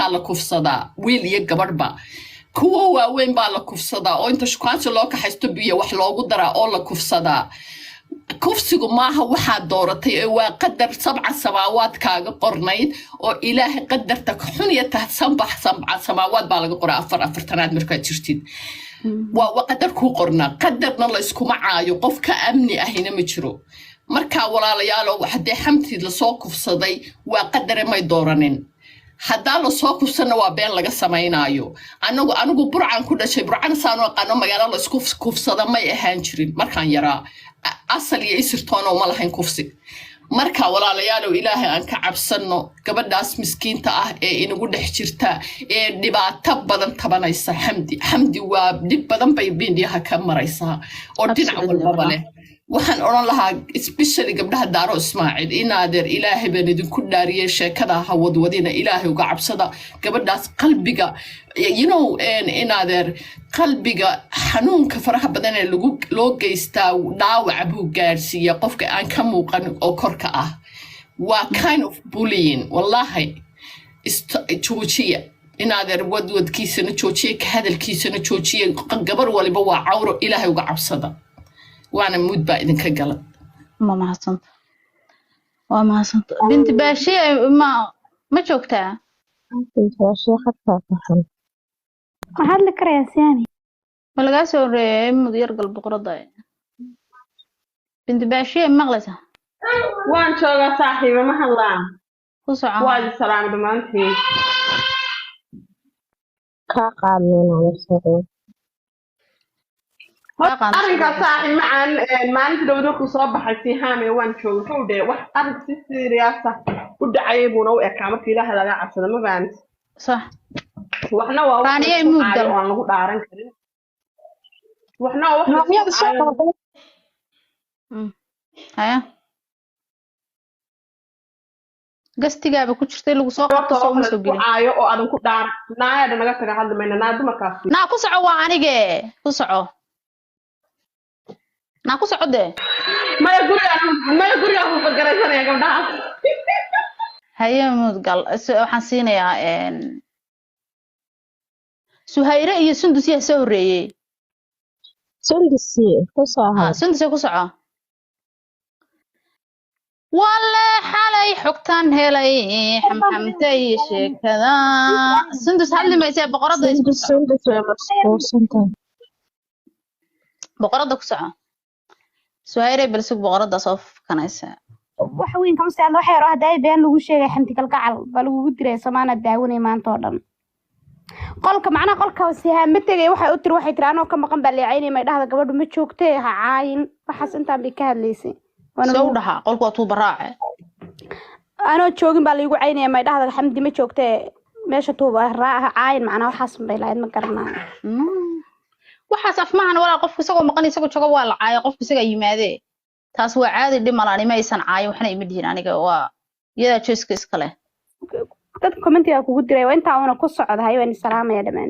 markaa la kufsadaa wiil iyo gabadhba kuwa waaweyn baa la kufsadaa oo inta shukaansi loo kaxaysto biyo wax loogu daraa oo la kufsadaa kufsigu maaha waxaa dooratay ee waa qadar 7 samaawaad kaaga qornayd oo ilaahay qadarta xun iyo tahsanbax 7 samaawaad baa laga qoraa 4 markaa jirtid waa qadar ku qornaa qadarna la isku macaayo qof ka amni ahina ma jiro markaa walaalayaal waxay xamtid la soo kufsaday waa qadar may dooranin hadaa la soo kufsana waa been laga sameeynayo anigu burcan ku dhashay burcan saano qano magaalo la isku kufsada may ahaan jirin markaan yaraa asal iyo isirtoona uma lahayn kufsi marka walaalayaal ilaahay aan ka cabsano gabadhaas miskiinta ah ee inagu dhex jirta ee dhibaato badan tabanaysa xamdi waa dib badan bay biindiyaha ka maraysaa oo dhinac walba leh waxaan oran lahaa especially gabdhaha daaro Ismaaciil inaadeer ilaahay baan idinku dhaariyay sheekada ha wadwadina ilaahay uga cabsada gabadhaas qalbiga inaadeer qalbiga xanuunka faraha badan ee loo geystaa dhaawac buu gaarsiiya qofka aan ka muuqan oo korka ah waa kind of bullying wallahi joojiya inaadeer wadwadkiisana joojiya ka hadalkiisana joojiya gabar waliba waa cawro ilaahay uga cabsada وانا مود با idinka gala ما حسنت وما حسنت بنت باشي ما joogtaa باشي خدتها فحل waxaad la karayaan malaga soo reeyay mudiyar galb qorada بنت باشي maqlaysa waan joogaa saaxiibo ma hadlaan ku soco waa salaam dhamaantii ka qaadnayna wasoo arrinka saaxiib macaan maalintii dawladda ku soo baxay sihaame waan joogay wuxuu dheer wax arrin si serious ah u dhacay buuna u ekaa markii ilaahay laga cabsado ma fahanti صح waxna waa aan lagu dhaaran karin waxna waa haya gastigaaba ku jirtay lagu soo qabto soo soo gelin aayo oo adan ku dhaar naayada naga taga hadlayna naa dumarkaas naa ku soco waa anige ku soco naa ku socode maya guriga ku fagaraysanaya gabdhaha haya mudgal waxaan siinayaa Suhayra iyo Sundus yaa soo horeeyay Sundus ku soco walla xalay xogtan helay xamxamtay sheekada Sundus hadli maysay boqorada isku Sundus way mas'uulsantahay boqorada ku soco Suhayra balsug boqorada soo kanaysa wax weyn kama saacad wax yar ah haday been lagu sheegay xanti kalgacal bal ugu diray Soomaaliya daawanay maanta oo dhan qolka macna qolka siha ma tagay waxa u tir waxay tiraano ka maqan baleecaynay ma dhahda gabadhu ma joogtay ha caayin waxaas inta bi ka hadlaysay soo dhaha qolku waa tuu baraace ano joogin baa la igu caynay ma dhahda xamdi ma joogtay meesha tuu baraaca caayin macna waxaas bay lahayd ma garanaa waxaas afmahan wala qofku isagoo maqan isagoo jooga waa la caayay qofku isaga yimaadee taas waa caadi dhimalaani ma aysan caayin waxna ima diin aniga waa iyada jeeska iskale dad comment kugu diray waa inta una ku socdahay waan salaamaya dhamaan